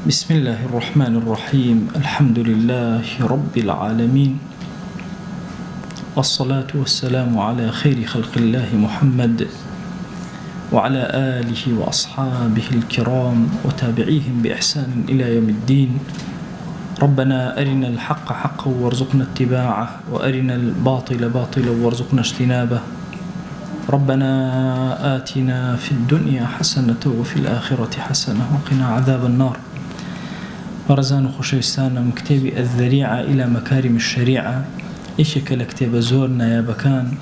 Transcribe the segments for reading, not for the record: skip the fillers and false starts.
بسم الله الرحمن الرحيم. الحمد لله رب العالمين، والصلاة والسلام على خير خلق الله محمد وعلى آله وأصحابه الكرام وتابعيهم بإحسان إلى يوم الدين. ربنا أرنا الحق حقا وارزقنا اتباعه، وأرنا الباطل باطلا وارزقنا اجتنابه. ربنا آتنا في الدنيا حسنة وفي الآخرة حسنة وقنا عذاب النار. ورزان خوشوستان من كتاب الذريعة إلى مكارم الشريعة، إيشك لكتاب زورنا يا بكان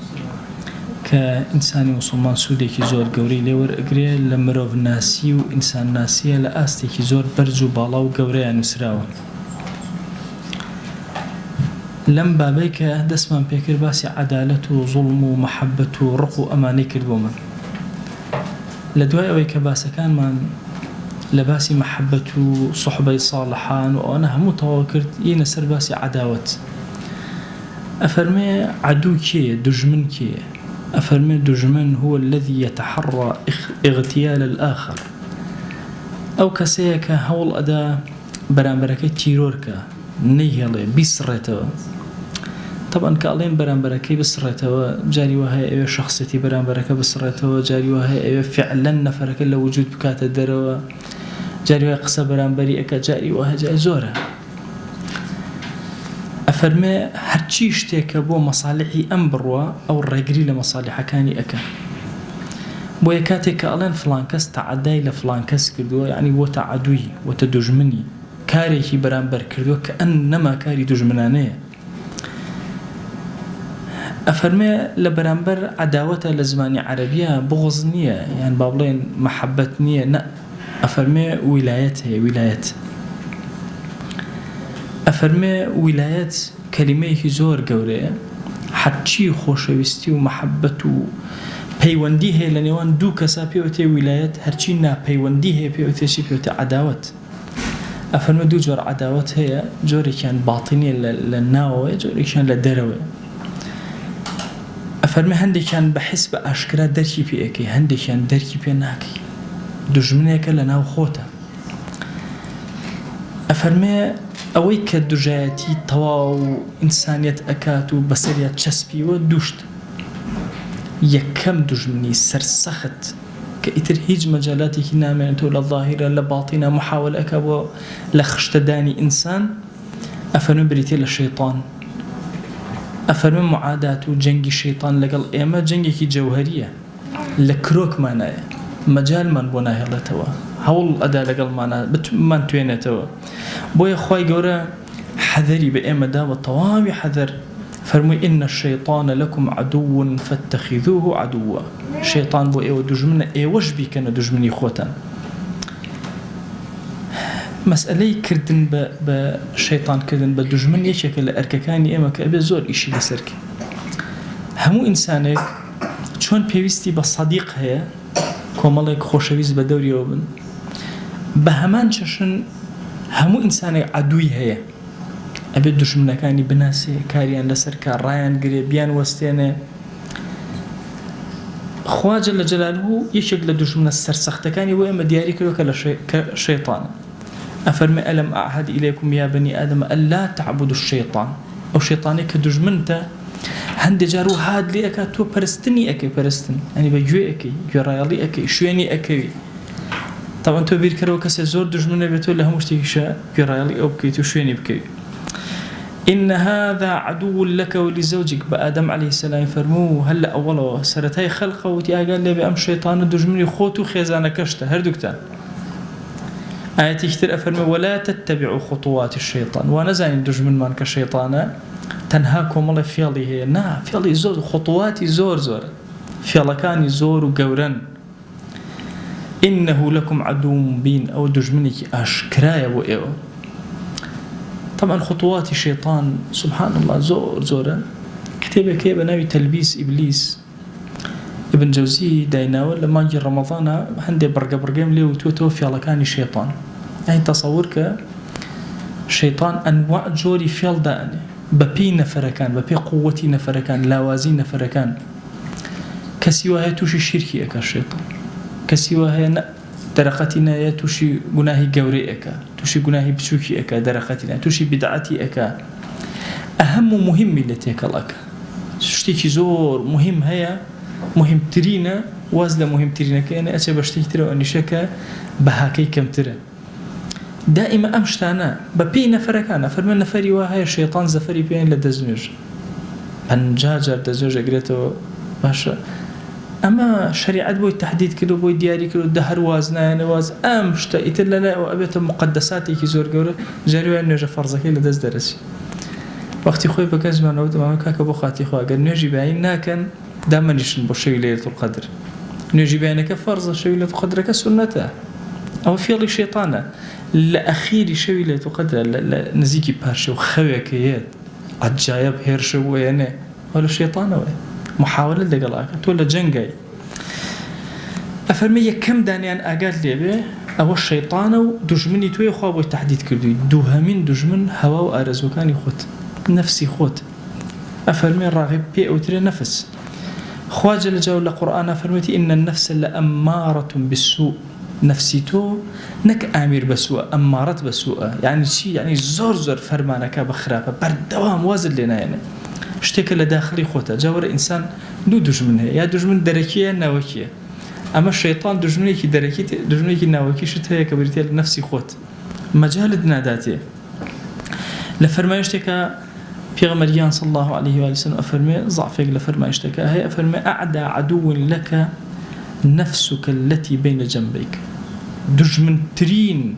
كإنساني مسلمان سودي كي زور قوري لور أقري لمروف ناسي وإنسان ناسية لآستي كي زور برزو بالاو قوري نسراوه. لم بابيك دس من بيكر باسي عدالة وظلم ومحبة ورق أماني كردوما لدواء ويك باسا كان من لباسي محبة صحبة صالحان، وأنا هم متوكرت ينسر باسي عداوة. أفرمي عدو كي دجمن كي، أفرمي دجمن هو الذي يتحرى اغتيال الآخر، أو كسيك هول أدا برامبركي تيروركا نيهلي بيسرته. طبعا كالين برامبركي بسرته جاري وهي أي شخصيتي برامبركي بسرته، جاري وهي أي فعلا نفرك إلا وجود بكات الدروا، جاري وهي قصة برامبري أكا جاري وهي جاي زورة. أفرمي هرچي اشتيك بو مصالحي أمبروا أو الرقري لمصالح كاني أكا بو يكاتي كالين فلان كس تعداي لفلان كس كردو، يعني وتعدوي وتدجمني كاريكي برامبر كردو كأنما كاري دجمنانية. أفرمي لبرامبر عداوة لزماني عربية بغض نية، يعني بابلين محبة نية، لا أفرمي ولايته ولايات. أفرمي ولايات كلمة زور قورية حتشي خوشويستي ومحبة بيونديه لنيوان دو كسا بيوتي ولايات هرچي نا بيونديه بيوتي شي بيوتي عداوة. أفرمي دو جور عداوة هي جوري كان باطنية للناوة، جوري كان للدروة. أفرمي هندي كان بحس بأشكرا دركي بيكي، هندي كان دركي بيناكي دجمنيك لناو خوتا. أفرمي أويك دجاتي طواو إنسانية أكاتو بسرية تشسبي ودوشت يكم دجمني سرسخت كإتر هيج مجالاتي كنا من تولى الظاهرة لباطنة محاولة أكابو لخشتداني إنسان. أفرمي بريتي للشيطان، أفرمي معاداة جنگ الشيطان لقل إيما جنگي جوهرية لكروك مانايا مجال من بناه الله توا هول أدا لقل مانا من توينه توا بويا خواي قورا حذري بإيما دا والطوامي حذر. فرمي إن الشيطان لكم عدو فاتخذوه عدوا. الشيطان بو إيو دجمنا إيوش بي كان دجمني خوتان. مسألة كردن بشيطان كردن بدجمن يشكل أرككاني إما كأبي زور إشي لسرك. همو إنسانك شون بيوستي بصديق هي كومالك خوشويز بدوري وبن بهمان ششن همو إنسانك عدوي هي أبي دجمنا كاني بناسي كاريان لسرك رايان قريبيان وستينه خوا جل جلاله يشكل دجمنا السرسخت كاني وإما دياري كروك كشيطان. أفرمي ألم أعهد إليكم يا بني آدم ألا تعبدوا الشيطان، أو شيطاني كدجمنته هند جارو هاد لي أكا تو برستني أكي برستن يعني بجوي أكي جرايالي أكي شويني أكي. طبعا تو بير كرو كسي زور دجمنه بيتو لها مشتكشا جرايالي أبكي تو شويني بكي. إن هذا عدو لك ولزوجك. بآدم عليه السلام فرموه هلا أولا سرتاي خلقه وتيا قال لي بأم شيطان دجمني خوتو خيزانا كشته هردوكتان. آياتي كتير أفرمي ولا تتبعوا خطوات الشيطان. وأنا زين دجمن مانك الشيطان تنهاكم الله فيالي هي نا فيالي زور خطواتي زور فيالكاني زور وقورن. إنه لكم عدو مبين أو دجمنك أشكرايا وإيو. طبعا خطوات الشيطان سبحان الله زور كتابة كيبا ناوي تلبيس إبليس. ابن جوزي دايناول لما جي رمضان هندي برقم ليه وتوفي على كان الشيطان. يعني تصورك شيطان أنواع جوري فيل داني ببي نفركان ببي قوتي نفركان لاوازي نفركان كسيوها توشي الشركي أكا الشيطان كسيوها دەرەقەتی نایە تووشی گوناهی گەورەی ئەکا تووشی گوناهی بچووکی ئەکا دەرەقەتی نایە تووشی بیدعەتی ئەکا ئەهەم و مهمی لە تێکەڵ ئەکا شتێکی زۆر مهم هەیە مهمترینە واز لە مهمترینەکەیانە ئەچێ بە شتێکی ترەوە ئەنیشەکە بەهاکەی کەمترە دائما ئەم شتانە بە پێی نەفەرەکانە فەرمە نەفەری وا هەیە شەیطان زەفەری پێیان لە دەستنوێژ 50 جار دەستنوێژ ئەگرێتەوە باشە ئەمە شریعەت بۆی تهدید کردو بۆی دیاری کردو دە هەر واز نایەنە واز ئەم شتە ئیتر لەلایەوە ئەبێتە مقدساتێکی زۆر گەورە جاری وایە نوێژە فەرزەکەی لە دەست دەرەچی وەختی خۆی بە کەسمانەوە دەمامە کاکە بۆ خاتی خوا گەر نوێژی بەیانی ناکەن دامەنیشن بۆ شەوی لەیلەتول قەدر نوێژی بەیانەکە فەرزە شەوی لەیلەتول قەدرەکە سونەتە ئەوە فێڵی شەیطانە لە ئەخیری شەوی لەیلەتول قەدرە لە نزیکی پارشە و خەوێکە هەیە عەجایب هێرشە وەیەنێ ئەو لە شەیطانەوەیە محاولە لەگەڵاکە تۆ لە جەنگای ئەفەرمێ یەکەم دانیان ئاگات لێبێ ئەوە شەیطانە و دوژمنی تۆیە خوا بۆی تهدید کردووی دووهەمین دوژمن هەوا و ئارەزوەکانی خۆت نفسی خۆت ئەفەرمێ ڕاغب پێ ئەوترێ نەفس خوا جەل جەلاوە لە قورئانە فەرمێتی ئین النەفس لەئەمارەة بالسوء نفسی تۆ نەک ئامیر بەسووە ئەمارەت بەسووە یعنی چی یعنی زۆر زۆر فەرمانەکە بە خراپە بەردەوام وازت لێ نایەنێ شتێکە لە داخلی خۆتە جاوەرە ئینسان دوو دوژمن هەیە یا دوژمن دەرەکیە ناوەکیە ئەمە شەیطان دژمنێکی دەرەکی دژمنێکی ناوەکیشت هەیە کە بریتێ لە نفسی خۆت مەجالت ناداتێ لە فەرمایشتێکە پێغەمبەریان صلی الله عليه و سلم ئەفەرمێ ضعفێک لە فەرمایشتەکە هەیە ئەفەرمێ ئەعدى عدو لك نفسك التي بين جنبيك دژمنترین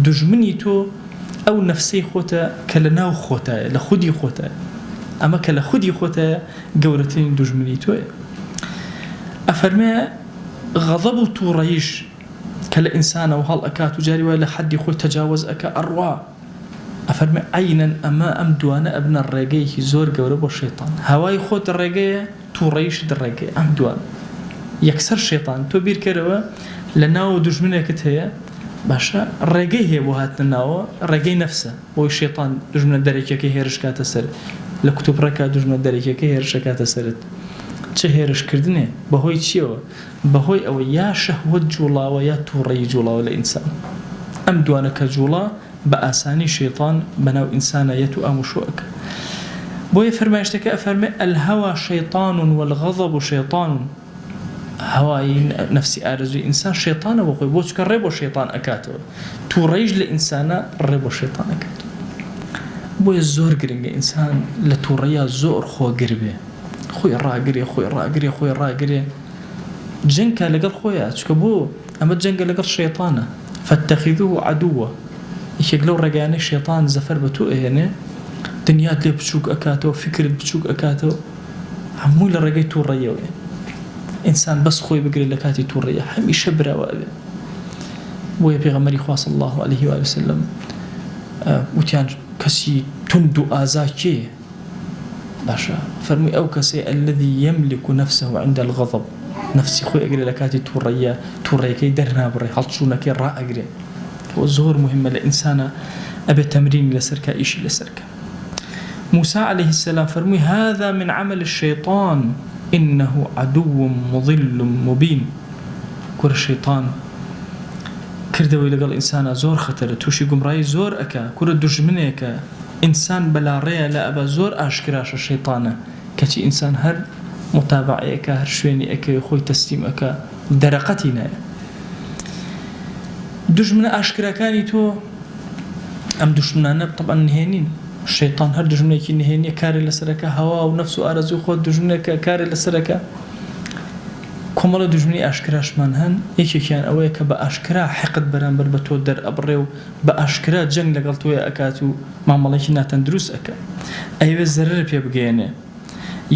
دژمنی تۆ ئەو نفسەی خۆتە کە لە ناو خۆتایە لە خودی خۆتایە ئەمە کە لە خودی خۆتایە گەورەترین دژمنی تۆیە ئەفەرمێ غەضەب و تووڕەیش کە لە ئینسانەوە هەڵ ئەکات و جاری وایە لە حەدی خۆی تەجاوز ئەکا ئەڕوا ئەفەرمێ عینەن ئەمە ئەم دوانە ئەبنە ڕێگەیەکی زۆر گەورە بۆ شەیطان هەوای خۆت ڕێگەیە تووڕەیشت ڕێگەیە ئەم دوان یەکسەر شەیطان تۆ بیرکەرەوە لە ناو دژمنێکت هەیە باشە ڕێگەی هەیە بۆ هاتنە ناوە ڕێگەی نەفسە بۆی شەیطان دژمنە دەرەکیەکەی هێرش کاتە سەر لە کوتوبڕێکا دژمنە دەرەکیەکەی هێرشە کاتە سەرت چه هێرشکردنێ بەهۆی چیەوە بەهۆی ئەوە یا شەهوەت جوڵاوە یا تووڕەیی جوڵاوە لە ئینسان ئەم دوانە کە جوڵا بە ئاسانی شەیطان بەناو ئینسانەیەت و ئاموشۆکە بۆیە فەرمایشتەکە ئەفەرمێ الهەوا شەیطان والغەضب شەیطان هەوای نفسی ئارەزوی ئینسان شەیطانەوە خۆی بۆ چکە ڕێ بۆ شەیطان ئەکاتەوە تووڕەیش لە ئینسانە ڕێ بۆ شەیطان ئەکات بۆیە زۆر گرنگە ئینسان لە تووڕەیە زۆر خۆگر بێ خۆی ڕاگرێ جەنگکە لەگەڵ خۆیە چکە بۆ ئەمە جەنگە لەگەڵ شەیطانە فاتەخیذوه عەدووە یەکێک لەو ڕێگانەی شەیطان زەفەر بە تۆ ئەهێنێ دنیات لێ بچووک ئەکاتەوە فکرت بچووک ئەکاتەوە هەمووی لە ڕێگەی تووڕەیەوە ئینسان بەس خۆی بگرێت لە کاتی تووڕەیە هەمیشە براوە ئەبێ بۆیە پێغەمبەری خوا صلی الله عليه و سلم وتیان کەسی تند و ئازا کێیە باشە فەرمووی ئەو کەسەیە الذي يملك نفسه عند الغضب نفسی خۆی ئەگرێت لە کاتی تووڕەیە تووڕەیەکەی دەرنابڕێ هەڵچوونەکەی ڕائەگرێ زۆر مهمە لە ئینسانە ئەبێ تەمرینی لەسەرکە ئیشی لەسەرکە موسى عليه السلام فرمي هذا من عمل الشيطان إنه عدو مضل مبين كور الشيطان كردوي لقال إنسان زور خطر توشي قمراي زور أكا كور الدجمنيك إنسان بلا ريا لا أبا زور أشكراش الشيطان كتي إنسان هر متابعي أكا هر شويني أكا يخوي تسليم أكا درقتنا دجمن أشكرا كاني تو أم دجمنانا طبعا نهينين الشيطان هر دجمنێکی نهێنیە کاری لەسەرەکە هەوا و نەفس و ئارەزوی خۆت دژمنێکە کاری لەسەرەکە کۆمەڵە دژمنی ئاشکراشمان هەن یەکێکیان ئەوەیە کە بە ئاشکرا حقت بەرامبەر بە تۆ دەرئەبڕێ و بە ئاشکرا جەنگ لەگەڵ تۆیە ئەکات و مامەڵێکی ناتەندروست ئەکە ئەوێ زەرەر پێ بگەێنێ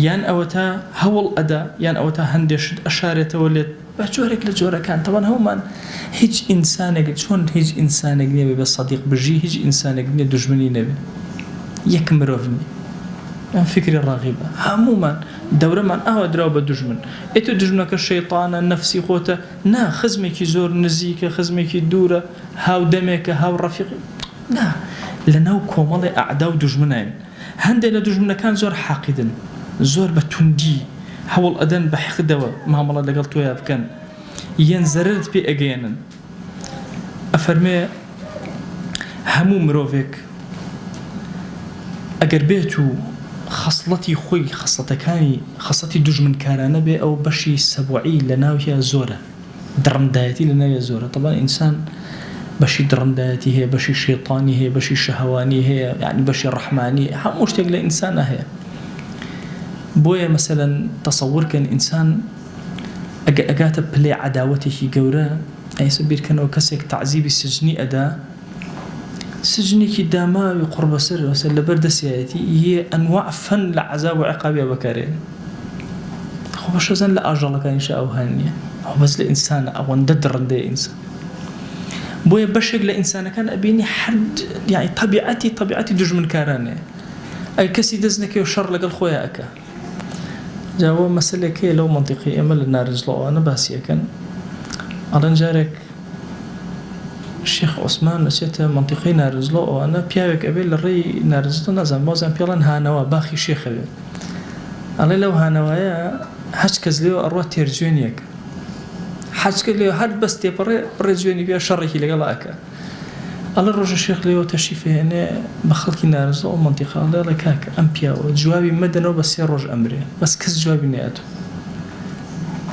یان ئەوە تا هەوڵ ئەدا یان ئەوە تا هەندێشت ئەشارێتەوە لێت بە جۆرێک لە جۆرەکان تەوان هەومان هیچ ئینسانێک چۆن هیچ ئینسانێک نێبێ بە سەدیق بژی هیچ ئینسانێک نییە دژمنی نەبێ یەک مرۆڤنی ئەم فکری ڕاغیبە هەمومان دەورەمان ئاوا دراوە بە دژمن ئێتە دژمنەکە شەیطانە نەفسی خۆتە نا خزمێکی زۆر نزیکە خزمێکی دوورە هاودەمێکە هاو ڕەفیقی نا لەناو کۆمەڵی ئەعدا و دژمنین هەندێک لە دژمنەکان زۆر حاقیدن زۆر بە توندی هەوڵ ئەدەن بە حقدەوە مامەڵە لەگەڵ تۆیە بکەن یەن زەررت پێ ئەگەێنن أفرمي همو مروفك أجر بيتو خصلتي خوي خصلتي دجمن كارانه بي أو بشي سبوعي لناوية زورة درنداتي لناوية زورة. طبعا إنسان بشي درنداتي هي بشي شيطاني هي بشي شهواني هي يعني بشي رحماني هم مشتاق لإنسان هي بويا مثلا تصور كان إنسان أجات بلي عداوته جورا أي سبيل كانوا كسك تعذيب السجني أدا سجني كداما يقرب سر وسل برد سياتي هي أنواع فن لعذاب وعقاب يا بكارين هو مش زين لا أجل كان إن شاء الله هنية هو بس لإنسان أو ندر ده إنسان بويا بشق لإنسان كان أبيني حد يعني طبيعتي دج من كارانه أي كسي دزنك يشر لقى الخويا أكا جاوا مسألة كي لو منطقية أمل النارج لو أنا باسية كان على نجارك الشيخ عثمان نسيته منطقي نارزلو وأنا بياوك أبي الري نارزلو نزم بوزن بيلان هانوا باخي شيخ أبي على لو هانوايا حج كزليو أروى تيرجونيك حج كزليو هاد بس تبري رجوني بيا شرحي لقلاك على الرجل الشيخ ليو تشريفه أنا بخلك نارزلو منطقة على لكاك أم بياو جوابي مدنو بس يرج أمري بس كز جوابي نياتو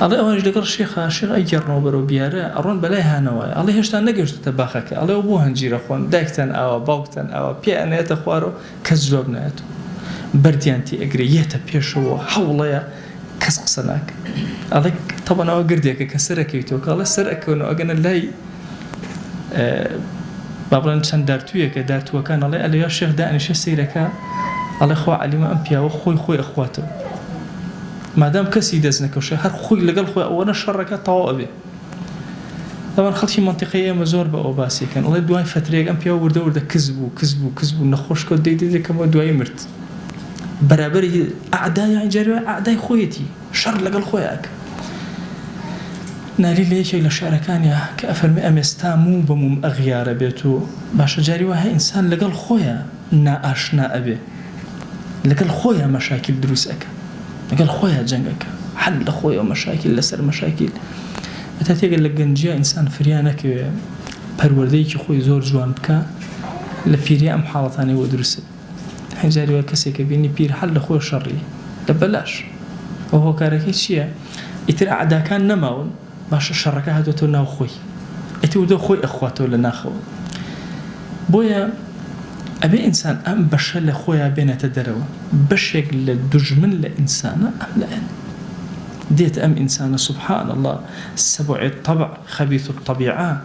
الله أواج لقر الشيخ أجرنا وبرو بياره أرون بلاي هانواي الله هشتان نجشت تباخك الله أبوه هنجير أخوان دايكتن أو باوكتن أو بيا نيت أخوارو كذاب نيتو برديانتي أجريته بيشوا حوليا كسقسناك الله طبعا أو قرديك كسرك يتوك الله سرك إنه أجن الله بابلن شن دارتوه كان الله قال يا شيخ دعني شو سيرك الله خوا علم أمبيا وخوي أخواته ما دام كسي دزنك وشي هر خوي لقل خوي وانا شركه طاو به طبعا خلشي منطقيه مزور باسي كان الله دواي فتريق ام بيو ورده كذبوا نخوش كو دي كما دواي مرت برابر اعداء يعني جاري اعداء خويتي شر لقل خوياك نالي ليش الى شعركان يا كافرمي امستامو بمم اغيار بيتو باش جاري وها انسان لقل خويا نا اشنا ابي لقل خويا مشاكل دروسك قال خويا جنقك حل خويا مشاكل لسر مشاكل متى تيجي لقنجيا إنسان فريانك برورديك خوي زور جوان بكا لفيريا أم حالتاني ودرسه حين جاري وكسيك بيني بير حل خويا شري لبلاش وهو كاركي شيء يتر أعدا كان نماون باش الشركة هاتو تولنا خوي يتودو خوي أخواته لنا خو بويا أبي إنسان أم بشل خويا بين تدروا بشق للدجمن لإنسان أم لأن ديت أم إنسان سبحان الله سبع الطبع خبيث الطبيعة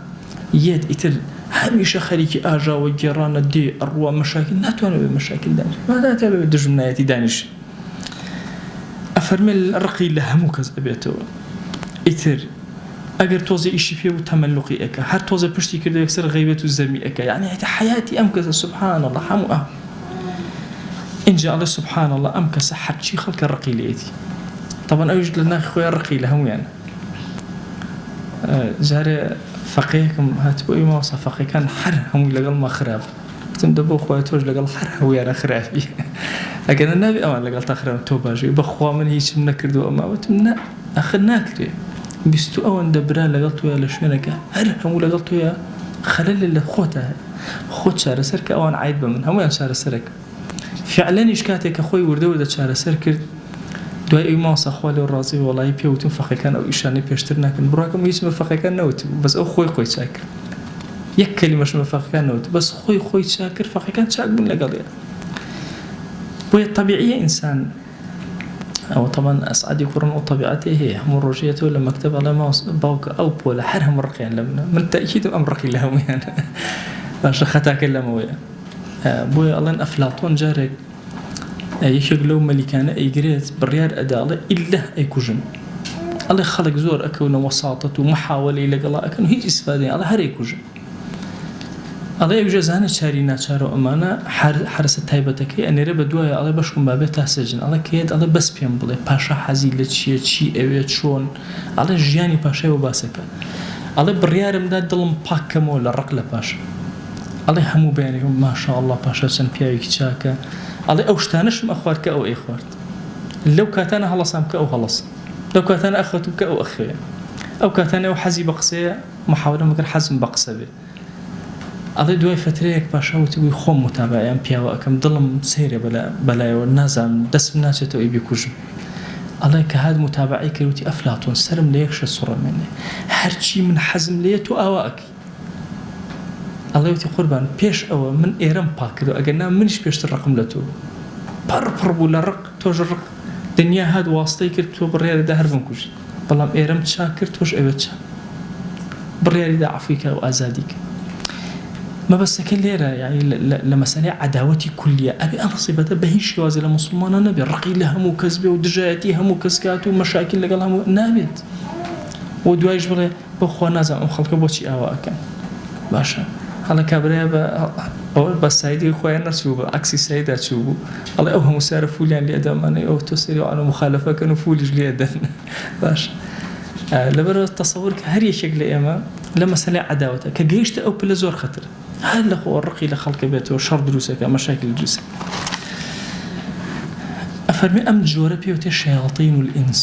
يد إتر هميشه خليك آجا وجيران دي أروى مشاكل ناتوانا بمشاكل دانش ماذا تابع بالدجمن نايتي دانش أفرمي الرقي لهموكز أبيتو إتر اگر توزي إشي فيه وتملقي أكا هر توزي بشتي كده يكسر غيبة الزمي أكا يعني حياتي أمكس سبحان الله حمو إن جاء الله سبحان الله أمكس حد شي خلق الرقي ليتي طبعا أوجد لنا خويا الرقي لهم يعني جاري فقيهكم هاتبو إيما وصف فقيه كان حرهم لقل ما خراب تندبو خويا توج لقل حرهم ويانا خرابي لكن النبي أمان لقل تخرب توباجي بخوا من هيش منكردو أما وتمنى أخذ ناكري بيستو أون دبران لقلتو يا لشوينك هرهم لقلتو يا خلل اللي خوتها خوت شار سرك أوان عيد بمن هم يان شار سرك فعلا إشكاتك أخوي وردة شار سرك دواء إيماس أخوالي الرازي والله بيوتون فقيكان أو إشاني بيشترنا كن براكم يسمى فقيكان نوت بس أخوي شاكر يك كلمة شمى فقيكان نوت بس خوي شاكر فقيكان شاك من لقليا وهي الطبيعية إنسان أو طبعا أسعد يقولون طبيعته هي مروجيته لما كتب على ما باوك أو بولا حرهم رقيان لمنا من تأكيد أمرقي لهم يعني باش خطاك لمويا بويا الله أفلاطون جارك يشغلوا ملكان أي جريت بريار أدالة إلا أي كوجن الله خلق زور أكون وساطة ومحاولة إلى قلاء أكون هيج استفادين الله هري كوجن الله يجازنا شارينا شارو أمانة حرس تايبتك أن رب دوايا الله بشكم بابته سجن الله كيد الله بس بيم بله باشا حزيلة شيء أويت شون الله جياني باشا وباسكه الله بريار مداد دلهم باكم ولا رقلة باشا الله همو بينهم ما شاء الله باشا سن بيايك شاكا الله أوشتانش مأخوارك أو إخوارت لو كاتنا هلصامك أو هلص لو كاتنا أخوتك أو أخويا أو كاتنا وحزي بقصية محاولة مكر حزم بقصة به ئەڵێ دوای فترەیەک پاشا وتی بووی خۆم متابعەیان پیاوە ئەەکەم دڵم سێرە بەلایەوە نازانم دەستم ناچێتەوە ئەی بیکوژم ئەڵێ کە هات متابعەی کرد وتی ئەفلاتۆن سرم لە یەکشە سوڕەمێنێ هەرچی من حەزم لێت و ئاوا ئەکەی ئەڵێ وتی قوربان پێش ئەوە من ئێرەم پاک کردو ئەگەر نا منیش پێشتر ڕقم لە تۆ پڕ بوو لە ڕق تۆش ڕق دنیا هات واستەی کرد تۆ بڕیارەدا هەر بنکوژی بەڵام ئێرەم چاک کرد تۆش ئەوێ چاک بڕیاریدا عەفویکە و ئازادیکە مەبەستەکە لێرە یعنی لە مەسەلەی عەداوەتی کولیە ئەبێ ئەم ڕسیبەتە بە هیچ شێوازێ لە موسڵمانە نەبێ ڕقی لە هەموو کەس بێ و دژایەتی هەموو کەس کات و مەشاکل لەگەڵ هەموو نابێت و دوایش بڵێ بەخوا نازانم ئەم خەڵکە بۆچی ئاوا ئەکەن باشە هەڵە کابرایە بە سایدی خۆیان نەچوو بە عەکسی سایدا چوو بوو ئەڵێ ئەو هەموو سارە فولیان لێدەمانێ ئەو تۆ سەریعانە مخالەفەکەن و فولیش لێدەن باش لەبەرەوە تەسەوور کە هەر یەکێک لە ئێمە لە مەسەلەی عەداوەتە کە گەیشتە ئەو پلە زۆر خەترە هەر لە خۆ ڕقی لە خەڵکە بێتەوە شەڕ دروستەکە مەشاکل دروستە ئەفەرمێ ئەم جۆرە پێوتێ شەیاطین الئینس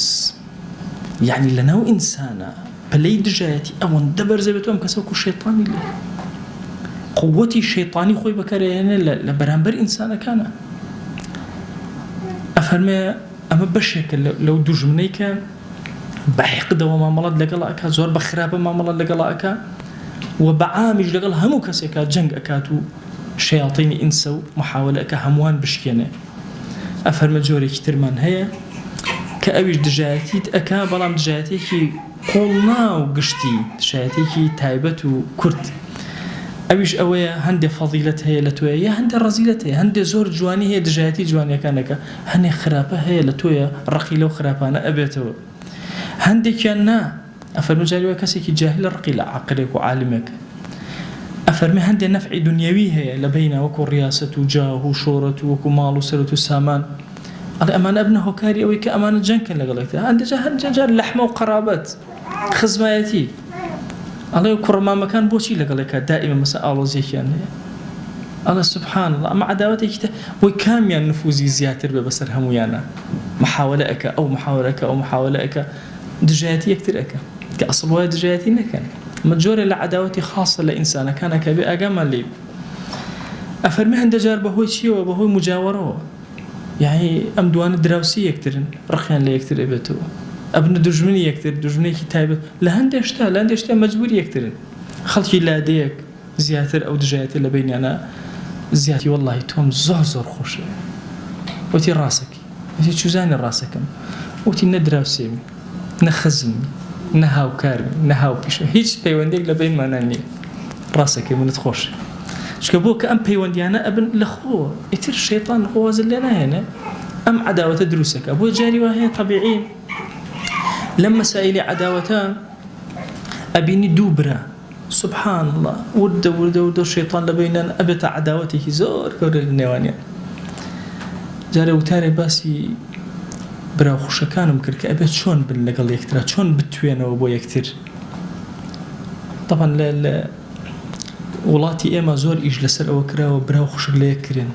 یعنی لەناو ئینسانە پلەی دژایەتی ئەوەندە بەرزە بێتەوە ئەم کەسە وەکو شەیطانی لێ قووەتی شەیطانی خۆی بەکارهێنێ لە بەرامبەر ئینسانەکانە ئەفەرمێ ئەمە بەشێکە لەو دوژمنەی کە بەحقدەوە مامەڵەت لەگەڵ ئەکات زۆر بە خراپە مامەڵەت لەگەڵ ئەکات و بەعامیش لەگەڵ هەموو کەسێکە جەنگ ئەکات و شەیاطینی ئینسە و محاولە ئەکە هەمووان بشکێنێ ئەفەرمە جۆرێکی ترمان هەیە کە ئەویش دژایەتیت ئەکا بەڵام دژایەتێکی قوڵنا و گشتی دژایەتێکی تایبەت و کورت ئەویش ئەوەیە هەندێک فەضیلەت هەیە لە تۆیە یا هەندێک ڕەزیلەت هەیە هەندێک زۆر جوانی هەیە دژایەتی جوانیەکانەکە هەندێک خراپە هەیە لە تۆیە ڕقی لەو خراپانە ئەبێتەوە هەندێکیان نا ئەفەرمە جاریوە کەسێکی جاهل ڕقی لە عاقلێک و عالمێک ئەفەرمێ هەندێک نەفعی دنیاوی هەیە لە بینە وەکو ڕیاسەت و جاه و شۆرەت و وەکو ماڵ و سەرەت و سامان ئەڵێ ئەمانە ئەبنە هۆکاری ئەوەی کە ئەمانە جەنگکەن لەگەڵێکتر هەندێک جار لەحمە و قەرابەت خزمایەتی ئەڵێ کوڕمامەکان بۆچی لەگەڵێکە دائیمە مەسە ئاڵۆزیەکیان هەیە ئەڵێ سوبحان الله ئەمە عەداوەتێکی تە بۆی کامیان نفوزی زیاتر بێ بەسەر هەموویانە محاولە ئەکە ئەو محاولە ئەکە دژایەتی یەکتر ئەکە کە ئەسڵ وایە دژایەتی نەکەن ئەمە جۆرە لە عەداوەتی خاصە لە ئینسانەکانەکە بێ ئاگامان لێ ئەفەرمێ هەندێک جار بەهۆی چیەوە بەهۆی مجاوەرەوە یعنی ئەم دوانە دراوسی یەکترن ڕقیان لە یەکتر ئەبێتەوە ئەبنە دژمنی یەکتر دژمنێکی تایبەت لە هەندێک شتا مەجبوری یەکترن خەڵکی لادەیەک زیاتر ئەو دژایەتە لە بینیانە زیاتی وەڵڵاهی تۆم زۆر خۆشە وتی ڕاستەکەی وتی چوزانی ڕاستەکەم وتی نە دراوسێمی نە خەزمی نە هاوکارمی نە هاوپیشە هیچ پەیوەندێک لە بینمانە نییە ڕاستەکەی منت خۆشە چکە بۆ کە ئەم پەیوەندیانە ئەبن لە خۆوە ئیتر شەیطان خۆوازر لێ ناهێنێ ئەم عەداوەتە دروستەکە بۆ جاری وا هەیە طەبیعی لەم مەسائیلی عەداوەتە ئەبینی دوو برا سبحان الله وردە شەیطان لە بینیان ئەبێتە عەداوەتێکی زۆر گەورە لە نێوانیان جارێ وتارێ باسی براو خوشەکانم کرد کە ئەبێت چۆن بن لەگەڵ یەکترا چۆن بتوێنەوە بۆ یەکتر طبعا لە وڵاتی ئێمە زۆر ئیش لەسەر ئەوە کراوە براو خوشک لە یەککردن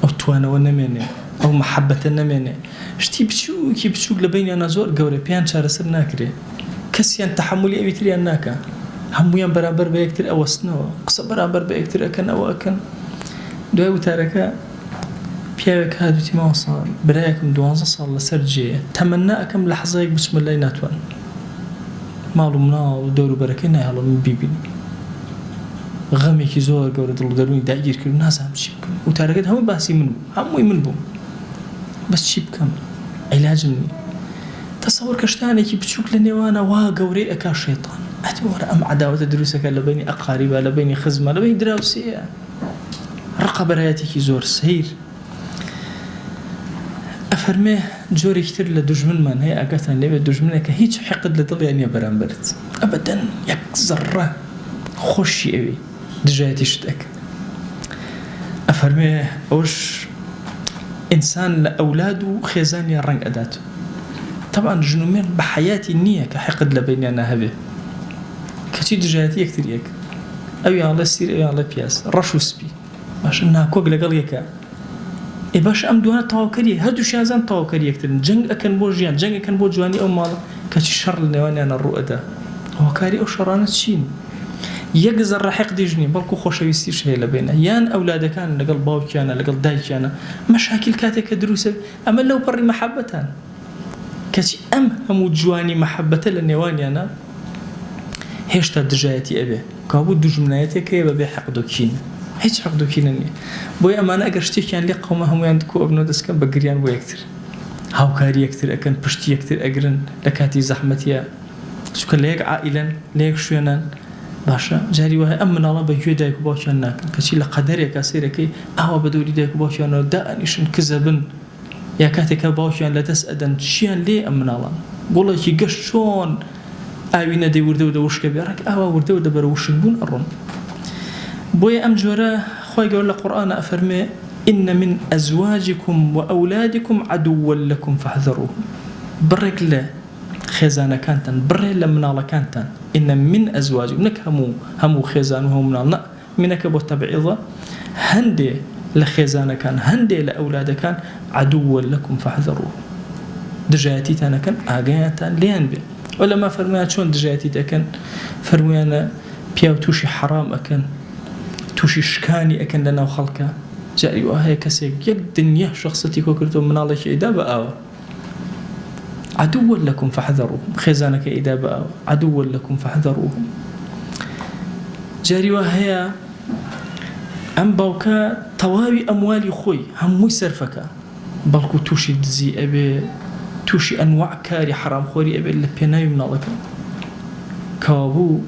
ئەو توانەوە نەمێنێ ئەو مەحەبەتە نەمێنێ شتی بچووک لە بینیانە زۆر گەورە پێیان چارەسەر ناکرێ کەسیان تەحملی ئەوی تریان ناکە هەموویان بەرامبەر بە یەکتر ئەوەستنەوە قسە بەرامبەر بە یەکتر ئەکەن ئەوە ئەکەن دوای وتارەکە پیاوێک هاتوتی ماوەسان برایەکم 12 ساڵ لەسەر جێیە تەمەنا ئەکەم لە حەزایەک بچمە لای ناتوان ماڵ و مناڵ و دەوروبەرەکەی نایهەڵم من بیبینم غەمێکی زۆر گەورە دڵدەرونی داگیر کرد نازانم چی بکەم وتارەکەت هەمووی باسی من بوو هەمووی من بووم بەس چی بکەم عیلاجم نی تەسەوەر کە شتانێکی بچووک لە نێوانە وا گەورەی ئەکا شەیطان ئەتوەرە ئەم عەداوەتە دروستەکە لە بینی ئەقاریبە لە بینی خزمە لە بینی دراوسەیە ڕقە بەرایەتێکی زۆر سەیر ئەفەرمێ جۆرێکی تر لە دوژمنمان هەیە ئاگاتان لێبێت دوژمنێکە هیچ حقد لە دڵیان نییە بەرامبەرت ئەبەدەن یەک زەڕە خۆشی ئەوی دژایەتیشت ئەکە ئەفەرمێ ئەوش ئینسان لە ئەولاد و خێزانیان ڕەنگ ئەدات طبعا ژنومێن بە حەیاتی نییە کە حقد لە بینیانە هەبێ کەچی دژایەتی یەکتر یەک ئەویان لە سیر ئەویان لە پیاس ڕەش و سپی باشە ناکۆک لەگەڵ یەکە ئێ باش ئەم دوانە تەواوکەری هەردوو شازان تەواوکەری یەکترن جەنگ ئەکەن بۆ ژیان جەنگ ئەکەن بۆ جوانی ئەو ماڵە کەچی شەڕ لە نێوانیانە ڕوو ئەدا هۆکاری ئەو شەڕانە چین يقزر رحق ديجني بلكو خوشويستي شي لبينا يان اولادكان لقل باوكيانا لقل دايكيانا مشاكل كاتك دروسه اما لو بري محبتان كشي هم جواني محبه لنيواني انا هشتا دجايتي ابي كابو دجمنايتي كي ببي حق دوكين هیچ حق دوکیننی بۆیە ئەمانە ئەگەر شتێکیان لێ قەومە هەمویان کۆ ئەبنەوە دەستکەن بە گریان بۆ یەکتر هاوکاری یەکتر ئەکەن پشتی یەکتر ئەگرن لە کاتی زەحمەتیە چونکە لە یەک عائیلەن لە یەک شوێنن باشە جاری وایە ئەم مناڵە بە گوێ دایک و باوکیان ناکەن کەچی لە قەدەرێکا سەیرەکەی ئاوا بە دەوری دایک و باوکیانەوە دائەنیشن کزە بن یا کاتێکە باوکیان لەدەست ئەدەن چیان لێ ئەم مناڵان گوڵێکی گەشت چۆن ئاوی نەدەی وردە و دەوشکە بێ ڕێک ئاوا وردە و دەبەرە وشک بوون ئەڕۆن بوي أم جورا خوي يقول القرآن أفرمي إن من أزواجكم وأولادكم عدوا لكم فاحذروهم برك لا خزانة كانتن بري لمن الله كانتن إن من أزواجكم منك همو خزان وهم من منك أبو تبعيضة هندي لخزانة كان هندي لأولاد كان عدوا لكم فاحذروهم دجاتي تانا كان آقاياتان لين بي ولا ما فرميات شون دجاتي تاكن فرميانا بياو توشي حرام أكن توشي شكاني أكن لنا وخلقه جاري وهي كسيك يك دنيا شخصتي كوكرتو من الله شيء إذا بقى عدوا لكم فاحذروهم خزانك إذا بقى عدوا لكم فاحذروهم جاري وهي أم باوكا طواوي أموالي خوي هم يسرفك بلكو توشي دزي أبي توشي أنواع كاري حرام خوري أبي اللي بيناي من الله كابو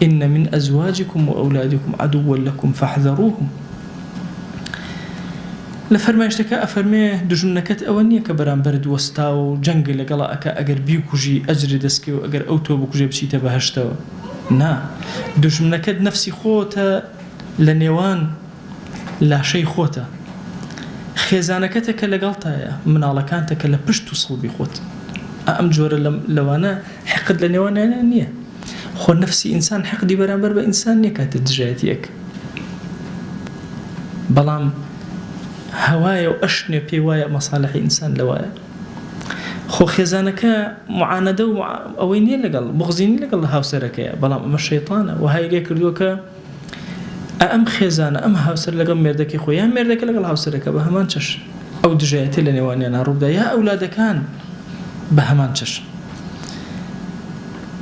إن من أزواجكم وأولادكم عدوا لكم فاحذروهم لفرمايشتك أفرمي دجنكت أولنية كبران برد وستاو جنگ لقلا أكا أجر بيكوجي أجر دسكي وأجر أوتو بكوجي بشيتا بهشتاو نا دجنكت نفسي خوتا لنيوان لا شيء خوتا خزانكتك لقلتها من على كانتك لبشتو صلبي خوت أم جور لوانا حقد لنيوان نية خو نفسي إنسان حقدي برامبر بإنسان نكات دجاتيك بلام هوايا وأشني بيوايا مصالح إنسان لوايا خو خزانك معاندة أويني لقل مغزيني لقل هاوسرك بلام أما الشيطان وهاي ليك ردوك أم خزانة أم هاوسر لقل مردك خو يا مردك لقل هاوسرك بهمانشش أو دجاتي لنواني أنا ربدا يا أولاد كان بهمانشش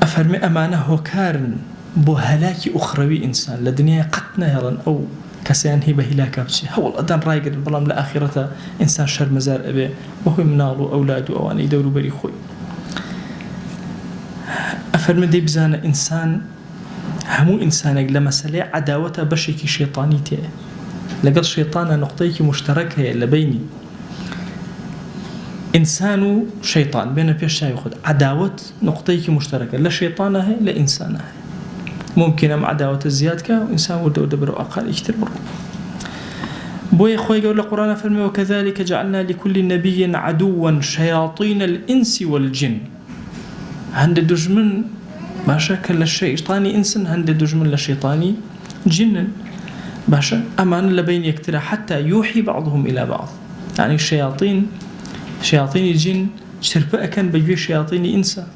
أفرمي أمانة هوكارن بو هلاكي أخروي إنسان لدنيا قتنا يلن أو كسيان هي بهلاكا بشي هول أدان رايقر بلام لآخرة إنسان شر مزار أبي وهو منالو أولاده أواني يدورو بري خوي أفرمي دي بزانة إنسان همو إنسانك لمسألة عداوة بشيكي شيطانيتي لقد شيطانة نقطيكي مشتركة لبيني إنسان شيطان بين بيشاي ياخذ عداوة نقطيك مشتركة لا شيطانه لا إنسانه ممكن أم عداوة الزيادة وإنسان ودو دبر أقل يشتر برو بوي خوي يقول القرآن فرمي وكذلك جعلنا لكل نبي عدوا شياطين الإنس والجن عند دجمن باشا كل الشيطاني إنسان عند دجمن لشيطاني جن باشا أمان لبين يكترى حتى يوحي بعضهم إلى بعض يعني الشياطين شياطين الجن شربا كان بجوي شياطين إنسان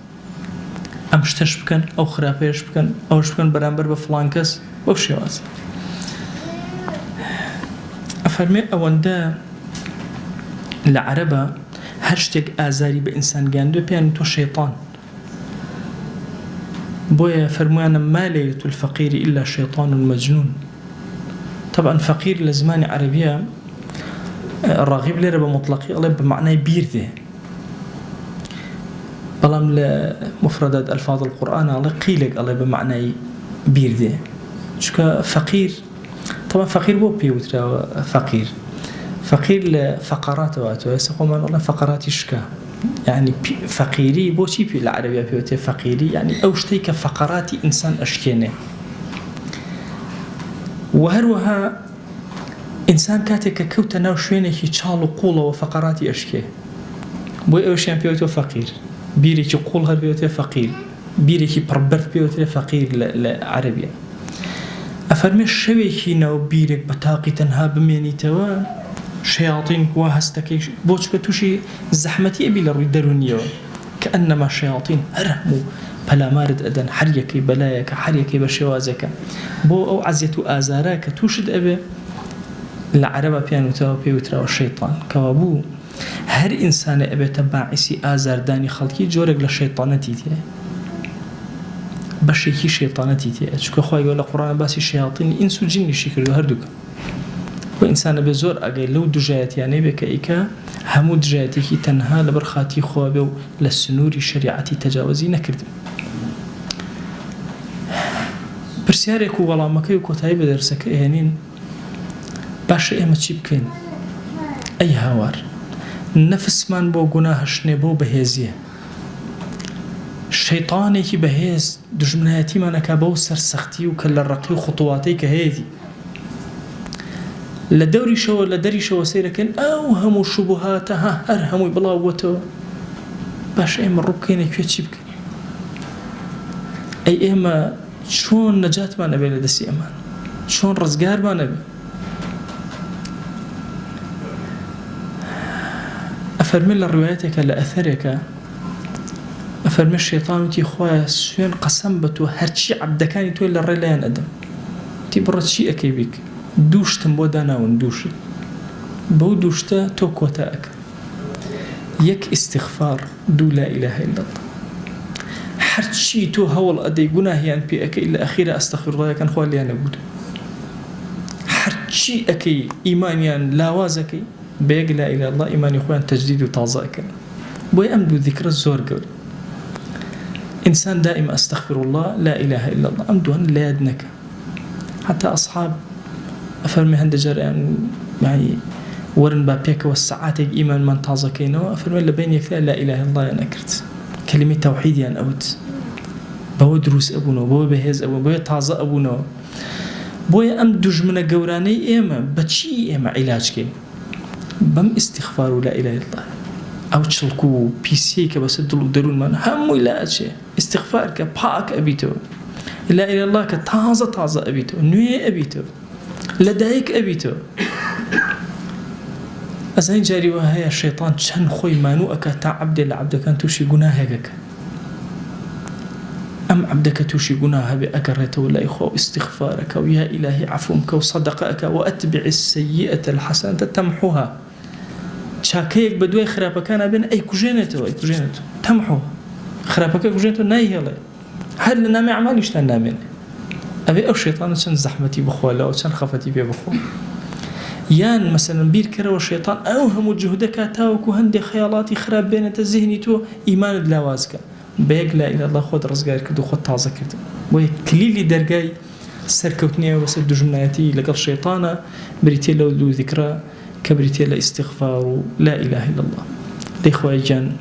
أم شتشبكن أو خرافيش بكن أو شبكن برامبر بفلانكس وشيواز أفرمي أوندا العربة هاشتك آزاري بإنسان جاندو بيان تو شيطان بويا فرموانا ما ليلة الفقير إلا شيطان مجنون طبعا فقير لزمان عربية الراغب لي ربا مطلقي الله بمعنى بيرده بلام لمفردات ألفاظ القرآن الله قيلك الله بمعنى بيرده شكا فقير طبعا فقير بو بيوترا فقير لفقرات واتو يسقوم الله فقرات شكا يعني فقيري بو شي في العربية بيوتي فقيري يعني أوشتيك فقرات إنسان أشكينه وهروها إنسان كاتك كوتا ناو شوينكي تشالو قولة وفقراتي أشكي بوي أوشيان بيوتو فقير بيريكي قولها بيوتو فقير بيريكي بربرت بيوتو فقير لعربية أفرمي الشويكي ناو بيريك بطاقي تنها بميني توا شياطين كواهستكي بوشك توشي زحمتي أبي لروي درونيو كأنما شياطين هرمو پەلامارت ئەدەن هەر یەکەی بەلایەکە هەر یەکەی بە شێوازەکە بۆ ئەو عەزیەت و ئازارە کە تووشت ئەبێ لە عەرەبە پێیان وتەوە پێی وتراوە شەیطان کەوا بوو هەر ئینسانە ئەبێتە باعیسی ئازاردانی خەڵکی جۆرێک لە شەیطانەتی تێ بەشێکی شەیطانەتی تێ چونکە خوای گەورە لە قورئان باسی شەیاطینی ئینس و جینیشی کردو هەردووکە بۆ ئینسانە بێ زۆر ئەگەی لەو دژایەتیانەی بێ کە ئیکە هەموو دژایەتێکی تەنها لەبەر خاتی خوا بێ و لە سنووری شەریعەتی تەجاوزی نەکردن پرسیارێک و وەڵامەکەی و کۆتایی بە دەرسەکە ئێنین باشە ئێمە چی بکەین ئەی هاوار نەفسمان بۆ گوناهە شنێ بۆ بەهێزیە شەیطانێکی بەهێز دژمنایەتیمانەکە بەو سەرسەختی و کە لە ڕقی و خوتواتەی کە هەیەی لە دەوریشەوە لە دەریشەوە سەیرەکەن ئەو هەموو شوبهاتە هەر هەمووی بڵاوبووەتەوە باش ئێمە ڕووبکەینە کوێ چی بکەین ئەی ئێمە چۆن نەجاتمان ئەبێ لە دەستی ئەمان چۆن ڕزگارمان ئەبێ ئەفەرمێ لە ڕوایەتێکە لە ئەثەرێکە ئەفەرمێ شەیطان وتی خوایە سوێن قەسەم بە تۆ هەرچی عەبدەکانی تۆی لە ڕێ لایەن ئەدەم تی بڕە چی ئەکەی بیک دووشتم بۆ داناون دووشت بەو دووشتە تۆ کۆتا ئەکە یەک ئیستیغفار دوو لا ئیلاه ئیلا الله هەرچی تۆ هەوڵ ئەدەی گوناهیان پێ ئەکەی لە ئەخیرە ئەستەغفیرڵڵاهەکەن خوا لیان نەبووت هەرچی ئەکەی ئیمانیان لاوازەکەی بەیەک لا ئیلاه ئیلا الله ئیمانی خۆیان تەجدید و تازە ئەکەن بۆیە ئەم دوو ذیکرە زۆر گەورە ئینسان دائیم ئەستەغفیرڵڵاه لا ئیلاه ئیلا الله ئەم دووان لە یاد نەکە حتى أصحاب أفرمي هند جريان يعني ورن بابيك والساعات إيمان من تازة كينو أفرمي لبين يكثر لا إله إلا الله أنا كرت كلمة توحيد يعني أود بو دروس أبونا بو بهز أبونا بو تازة أبونا بو أم دجمنا جوراني إما بتشي إما علاج كين بم استغفار لا إله إلا الله أو تشلكو بيسي كبس درون من هم ولا شيء استغفار كباك أبيتو لا إله إلا الله كتازة أبيتو نوي أبيتو لدايك أبيتو أزين جاري وهي الشيطان شن خوي مانو أكا تا عبد العبد كان توشي جناهك أم عبدك توشي جناه بأكرته ولا إخو استغفارك ويا إلهي عفوك وصدقك وأتبع السيئة الحسنة تمحوها شاكيك بدوي خرابك كان بين أي كجينته تمحو خرابك كجينته نايهلا هل نامي عمال يشتن نامين أبي أو شيطان شن زحمتي بخوله أو شن خفتي بيه بخو يان مثلا بير كره والشيطان أو هم جهدك تاوك وهندي خيالاتي خراب بين الذهني تو إيمان بلاوازك بيق لا إله الله خود رزقار كدو خود تازه كدو وكليلي درجاي سركوتني وسد جمناتي لقى الشيطان بريتي له ذو ذكرى كبريتي له استغفار لا إله إلا الله لإخوة جان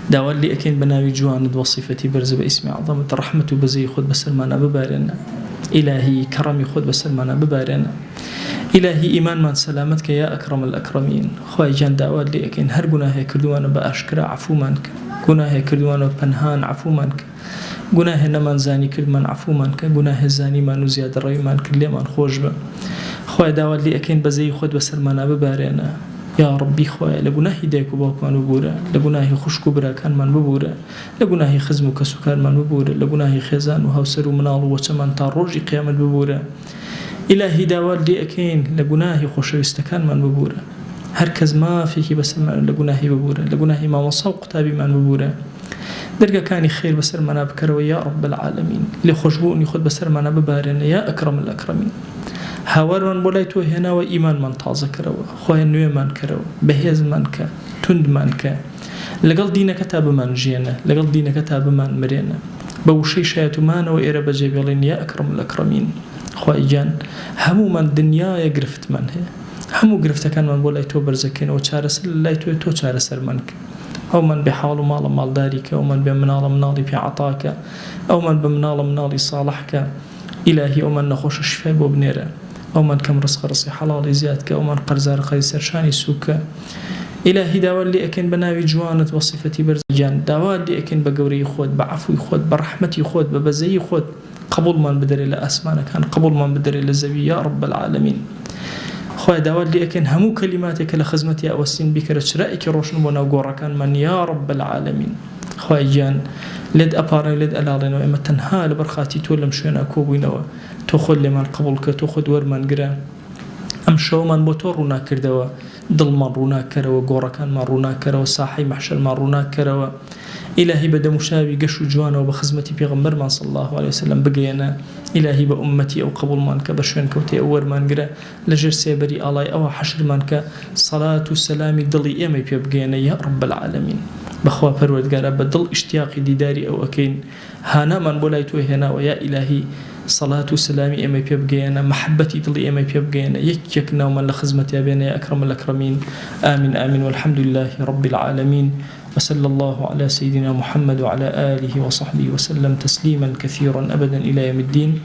داول لي أكين بناوي جواند وصفتي برز باسم عظمة رحمة بزي خود بسلمانا ببارنا إلهي كرمي خود بسلمانا ببارنا إلهي إيمان من سلامتك يا أكرم الأكرمين خواهي جان داول لي أكين هر قناهي كردوانا بأشكرا عفو منك قناهي كردوانا بنهان عفو منك قناهي نمان زاني كل من عفو منك قناهي زاني مانو زيادة رأي منك اللي من خوش با خواهي داول لي أكين بزي خود بسلمانا ببارنا يا ربي خويا لجناهي ديكو باكمان ببورة لجناهي خشكو برا كان من ببورة لجناهي خزمو كسكان من ببورة لجناهي خزان وهوسر ومنال وشمان تاروجي قيام ببورة إلهي داوال دي أكين لجناهي خوش استكان من ببورة هركز ما فيك بس لجناهي ببورة لجناهي ما وصوق تابي من ببورة درجة كاني خير بسر منا بكروا يا رب العالمين لخشبون يخد بسر منا ببارن يا أكرم الأكرمين هاور من بولايتو هنا وإيمان من تازه كروا خواه نوی من كروا بهيز من ك تند من ك لقل دين كتاب من جينا لقل دين كتاب من مرينا بوشي شايتو مانا وإيرا بجيبيلين يا أكرم الأكرمين خواه جان همو من دنيا يقرفت من هي همو قرفت كان من بولايتو برزكين وشارسل لايتو تو شارسل منك أو من بحال مال مالدارك أو من بمنال منالي في عطاك أو من بمنال منالي صالحك إلهي أو من نخوش الشفاء ببنيرا أو من كم رزق رصي حلال زيادك أو من قرزار قيسر شاني سوكا إلهي داوال لي أكن بناوي جوانت وصفتي برزجان داوال لي أكن بقوري خود بعفوي خود برحمتي خود ببزي خود قبول من بدر إلى أسمانك كان قبول من بدر إلى زبي يا رب العالمين خويا داوال لي أكن همو كلماتك لخزمتي أوسين بك رشرائك روشن ونوغورا كان من يا رب العالمين خوای گیان لێت ئەپارڕێ لێت ئەلاڵێنەوە ئێمە تەنها لەبەر خاتی تۆ لەم شوێنە کۆبووینەوە تۆ خۆت لێمان قبوڵ کە تۆ خۆت وەرمانگرە ئەم شەومان بۆ تۆ ڕووناکردەوە دڵمان ڕووناکەرەوە گۆڕەکانمان ڕووناکەرەوە ساحەی مەحشەرمان ڕووناکەرەوە إلهي بدم شابي قشو جوانا وبخزمتي بيغمبر من صلى الله عليه وسلم بقينا إلهي بأمتي أو قبول مانك بشوين كوتي أور مانقرا لجر سيبري آلاي أو حشر مانك صلاة والسلام دلي إيمي بيبقينا يا رب العالمين بخوا پروردگارا بدل اشتياقي ديداري أو أكين هانا من بولايتو هنا ويا إلهي صلاة والسلام إيمي بيبقينا محبتي دلي إيمي بيبقينا يكيكنا ومن لخزمتي بينا يا أكرم الأكرمين آمين آمين والحمد لله رب العالمين وصلى الله على سيدنا محمد وعلى آله وصحبه وسلم تسليما كثيرا أبدا إلى يوم الدين.